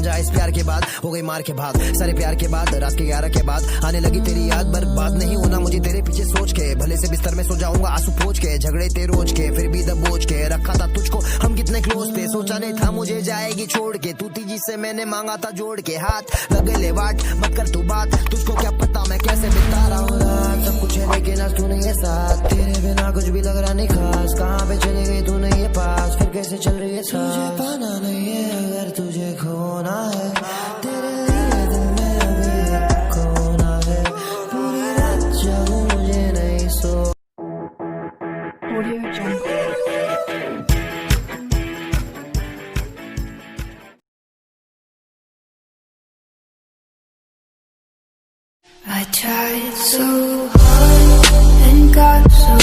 समझा इस प्यार के बाद हो गई मार के भाग, सारे प्यार के बाद रात के 11 के बाद आने लगी तेरी याद। बर्बाद नहीं होना मुझे तेरे पीछे सोच के, भले से बिस्तर में सो जाऊंगा आंसू पोंछ के, झगड़े ते रोज के फिर भी दबोच के रखा था तुझको, हम कितने क्लोज थे, सोचा नहीं था मुझे जाएगी छोड़ के, तू थी जिससे मैंने मांगा था जोड़ के हाथ, लगे ले वाट मत कर तू बात, तुझको क्या पता मैं कैसे बिता रहा हूँ रात, सब कुछ है लेकिन आज तू नहीं है साथ, तेरे बिना कुछ भी लग रहा नहीं खास, कहाँ पे चली गई तू नहीं है पास, फिर कैसे चल रही है सांस, तुझे पाना नहीं है अगर तुझे खोना है, तेरे लिए दिल में अभी खोना है, पूरी रात जागूं मुझे नहीं सो। Audio Jungle. I tried so hard and got so